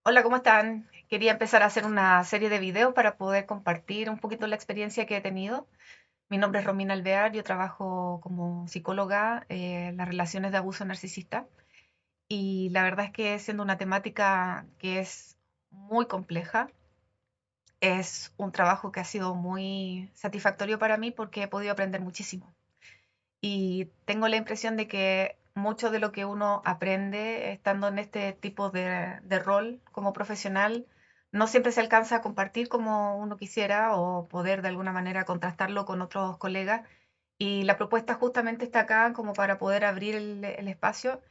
Hola, ¿cómo están? Quería empezar a hacer una serie de videos para poder compartir un poquito la experiencia que he tenido. Mi nombre es Romina Alvear, yo trabajo como psicóloga en las relaciones de abuso narcisista y la verdad es que siendo una temática que es muy compleja, es un trabajo que ha sido muy satisfactorio para mí porque he podido aprender muchísimo. Y tengo la impresión de que mucho de lo que uno aprende estando en este tipo de rol como profesional no siempre se alcanza a compartir como uno quisiera o poder de alguna manera contrastarlo con otros colegas. Y la propuesta justamente está acá como para poder abrir el espacio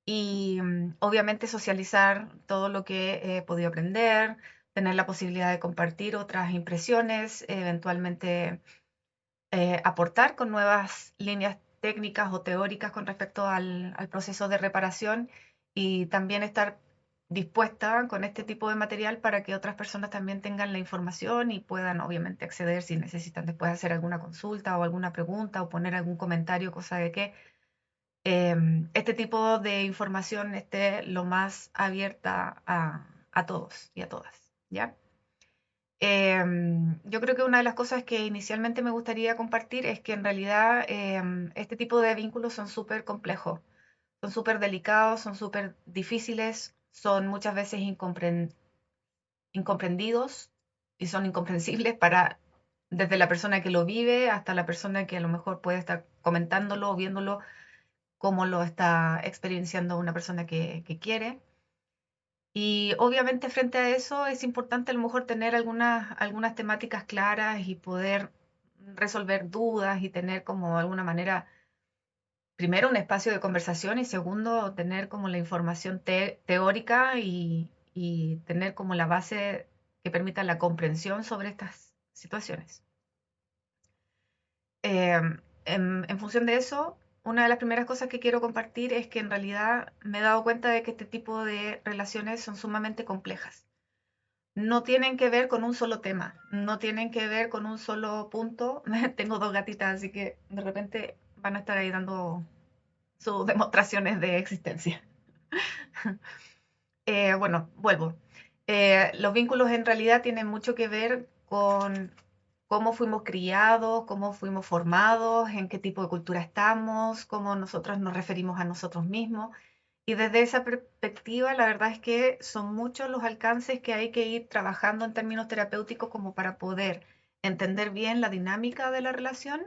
y obviamente socializar todo lo que he podido aprender, tener la posibilidad de compartir otras impresiones, eventualmente aportar con nuevas líneas técnicas o teóricas con respecto al proceso de reparación y también estar dispuesta con este tipo de material para que otras personas también tengan la información y puedan obviamente acceder si necesitan después hacer alguna consulta o alguna pregunta o poner algún comentario, cosa de que este tipo de información esté lo más abierta a todos y a todas, ¿ya? Yo creo que una de las cosas que inicialmente me gustaría compartir es que en realidad este tipo de vínculos son súper complejos, son súper delicados, son súper difíciles, son muchas veces incomprendidos y son incomprensibles para desde la persona que lo vive hasta la persona que a lo mejor puede estar comentándolo o viéndolo cómo lo está experienciando una persona que quiere. Y obviamente frente a eso es importante a lo mejor tener algunas temáticas claras y poder resolver dudas y tener como de alguna manera, primero un espacio de conversación y segundo tener como la información teórica y tener como la base que permita la comprensión sobre estas situaciones. En función de eso, una de las primeras cosas que quiero compartir es que en realidad me he dado cuenta de que este tipo de relaciones son sumamente complejas. No tienen que ver con un solo tema, no tienen que ver con un solo punto. Tengo dos gatitas, así que de repente van a estar ahí dando sus demostraciones de existencia. Bueno, vuelvo. Los vínculos en realidad tienen mucho que ver con cómo fuimos criados, cómo fuimos formados, en qué tipo de cultura estamos, cómo nosotros nos referimos a nosotros mismos. Y desde esa perspectiva, la verdad es que son muchos los alcances que hay que ir trabajando en términos terapéuticos como para poder entender bien la dinámica de la relación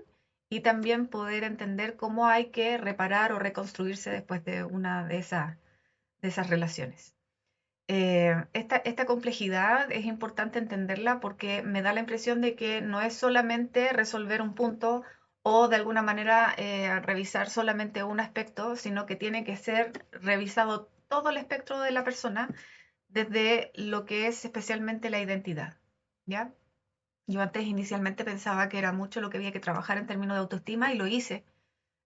y también poder entender cómo hay que reparar o reconstruirse después de una de esas relaciones. Esta complejidad es importante entenderla porque me da la impresión de que no es solamente resolver un punto o de alguna manera revisar solamente un aspecto, sino que tiene que ser revisado todo el espectro de la persona desde lo que es especialmente la identidad, ¿ya? Yo antes inicialmente pensaba que era mucho lo que había que trabajar en términos de autoestima y lo hice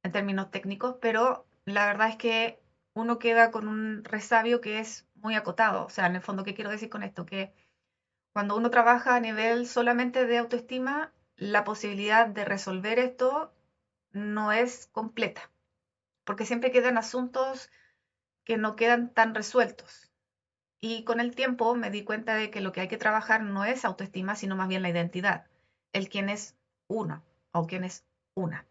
en términos técnicos, pero la verdad es que uno queda con un resabio que es muy acotado. O sea, en el fondo, ¿qué quiero decir con esto? Que cuando uno trabaja a nivel solamente de autoestima, la posibilidad de resolver esto no es completa, porque siempre quedan asuntos que no quedan tan resueltos. Y con el tiempo me di cuenta de que lo que hay que trabajar no es autoestima, sino más bien la identidad, el quién es uno o quién es una.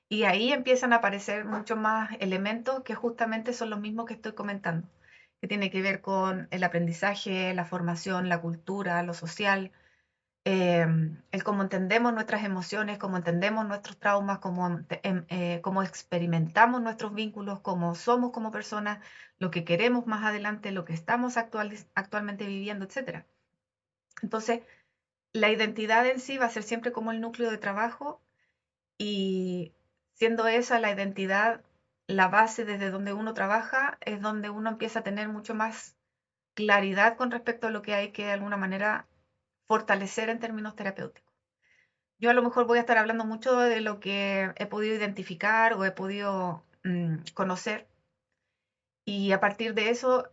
Y ahí empiezan a aparecer muchos más elementos que justamente son los mismos que estoy comentando, que tiene que ver con el aprendizaje, la formación, la cultura, lo social, el cómo entendemos nuestras emociones, cómo entendemos nuestros traumas, cómo experimentamos nuestros vínculos, cómo somos como personas, lo que queremos más adelante, lo que estamos actualmente viviendo, etcétera. Entonces, la identidad en sí va a ser siempre como el núcleo de trabajo y siendo esa la identidad, la base desde donde uno trabaja, es donde uno empieza a tener mucho más claridad con respecto a lo que hay que de alguna manera fortalecer en términos terapéuticos. Yo a lo mejor voy a estar hablando mucho de lo que he podido identificar o he podido conocer y a partir de eso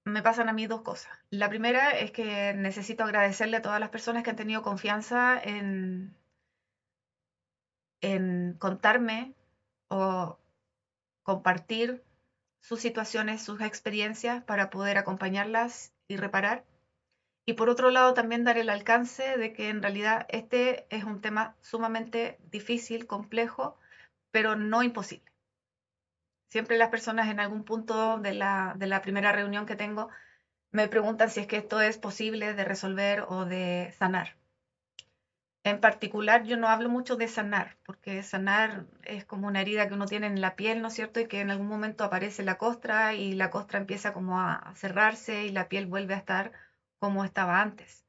me pasan a mí dos cosas. La primera es que necesito agradecerle a todas las personas que han tenido confianza en contarme o compartir sus situaciones, sus experiencias para poder acompañarlas y reparar. Y por otro lado, también dar el alcance de que en realidad este es un tema sumamente difícil, complejo, pero no imposible. Siempre las personas en algún punto de la primera reunión que tengo me preguntan si es que esto es posible de resolver o de sanar. En particular, yo no hablo mucho de sanar, porque sanar es como una herida que uno tiene en la piel, ¿no es cierto? Y que en algún momento aparece la costra y la costra empieza como a cerrarse y la piel vuelve a estar como estaba antes.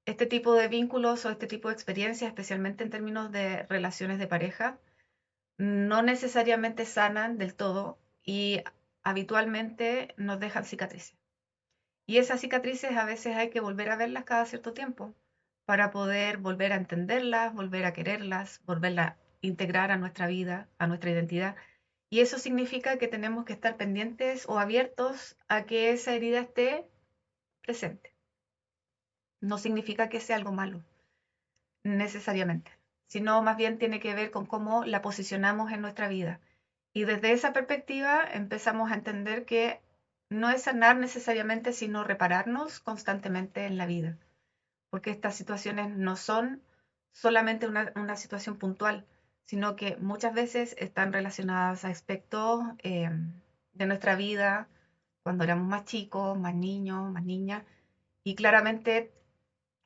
Este tipo de vínculos o este tipo de experiencias, especialmente en términos de relaciones de pareja, no necesariamente sanan del todo y habitualmente nos dejan cicatrices. Y esas cicatrices a veces hay que volver a verlas cada cierto tiempo para poder volver a entenderlas, volver a quererlas, volverlas a integrar a nuestra vida, a nuestra identidad. Y eso significa que tenemos que estar pendientes o abiertos a que esa herida esté presente. No significa que sea algo malo, necesariamente, sino más bien tiene que ver con cómo la posicionamos en nuestra vida. Y desde esa perspectiva empezamos a entender que no es sanar necesariamente, sino repararnos constantemente en la vida, porque estas situaciones no son solamente una situación puntual, sino que muchas veces están relacionadas a aspectos de nuestra vida cuando éramos más chicos, más niños, más niñas, y claramente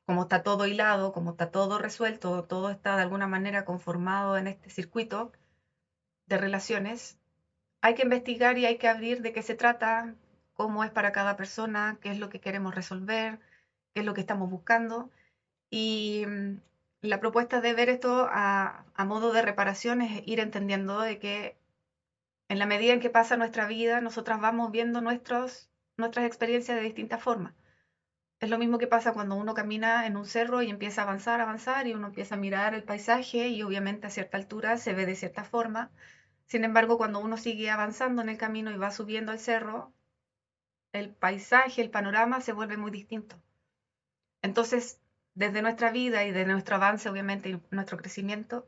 como está todo hilado, como está todo resuelto, todo está de alguna manera conformado en este circuito de relaciones, hay que investigar y hay que abrir de qué se trata, cómo es para cada persona, qué es lo que queremos resolver, qué es lo que estamos buscando. Y la propuesta de ver esto a modo de reparación es ir entendiendo de que en la medida en que pasa nuestra vida, nosotras vamos viendo nuestras experiencias de distintas formas. Es lo mismo que pasa cuando uno camina en un cerro y empieza a avanzar, avanzar, y uno empieza a mirar el paisaje y obviamente a cierta altura se ve de cierta forma. Sin embargo, cuando uno sigue avanzando en el camino y va subiendo el cerro, el paisaje, el panorama se vuelve muy distinto. Entonces, desde nuestra vida y de nuestro avance, obviamente, y nuestro crecimiento,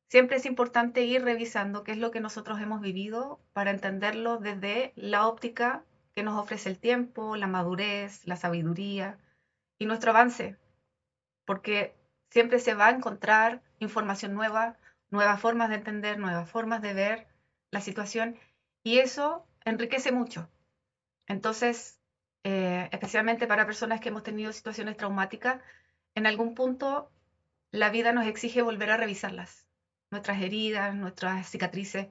siempre es importante ir revisando qué es lo que nosotros hemos vivido para entenderlo desde la óptica que nos ofrece el tiempo, la madurez, la sabiduría y nuestro avance, porque siempre se va a encontrar información nueva, nuevas formas de entender, nuevas formas de ver la situación, y eso enriquece mucho. Entonces, especialmente para personas que hemos tenido situaciones traumáticas, en algún punto la vida nos exige volver a revisarlas, nuestras heridas, nuestras cicatrices,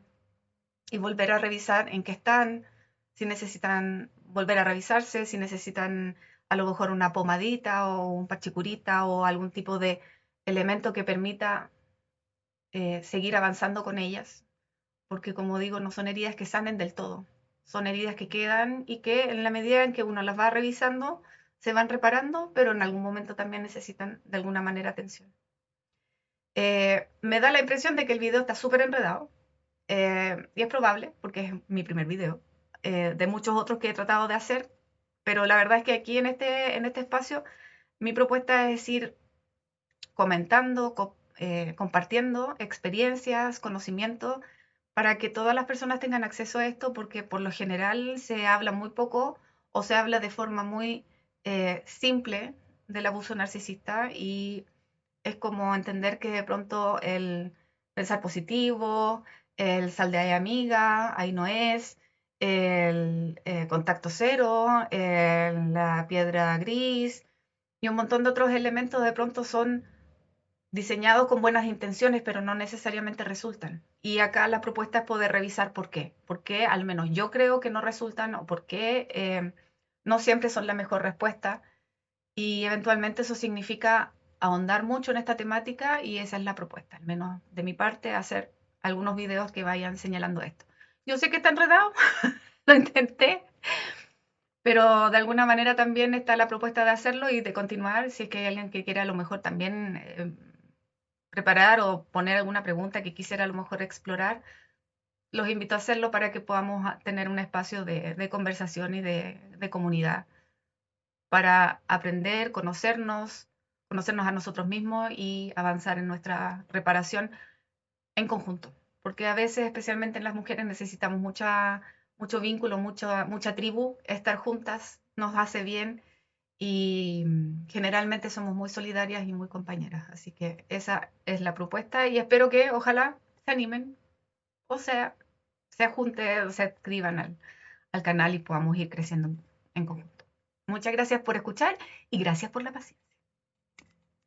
y volver a revisar en qué están, si necesitan volver a revisarse, si necesitan a lo mejor una pomadita o un parchicurita o algún tipo de elemento que permita seguir avanzando con ellas, porque como digo, no son heridas que sanen del todo, son heridas que quedan y que en la medida en que uno las va revisando, se van reparando, pero en algún momento también necesitan de alguna manera atención. Me da la impresión de que el video está súper enredado, y es probable, porque es mi primer video, de muchos otros que he tratado de hacer, pero la verdad es que aquí en este espacio mi propuesta es ir comentando, compartiendo experiencias, conocimientos, para que todas las personas tengan acceso a esto, porque por lo general se habla muy poco o se habla de forma muy simple del abuso narcisista, y es como entender que de pronto el pensar positivo, el sal de ahí amiga, ahí no es, el contacto cero, la piedra gris y un montón de otros elementos de pronto son diseñados con buenas intenciones, pero no necesariamente resultan. Y acá la propuesta es poder revisar por qué. Por qué al menos yo creo que no resultan, o por qué no siempre son la mejor respuesta. Y eventualmente eso significa ahondar mucho en esta temática, y esa es la propuesta, al menos de mi parte, hacer algunos videos que vayan señalando esto. Yo sé que está enredado, lo intenté, pero de alguna manera también está la propuesta de hacerlo y de continuar si es que hay alguien que quiera a lo mejor también preparar o poner alguna pregunta que quisiera a lo mejor explorar. Los invito a hacerlo para que podamos tener un espacio de conversación y de comunidad para aprender, conocernos a nosotros mismos y avanzar en nuestra reparación en conjunto. Porque a veces, especialmente en las mujeres, necesitamos mucho vínculo, mucha tribu, estar juntas nos hace bien y generalmente somos muy solidarias y muy compañeras. Así que esa es la propuesta y espero que ojalá se animen o sea, se junten, se escriban al canal y podamos ir creciendo en conjunto. Muchas gracias por escuchar y gracias por la paciencia.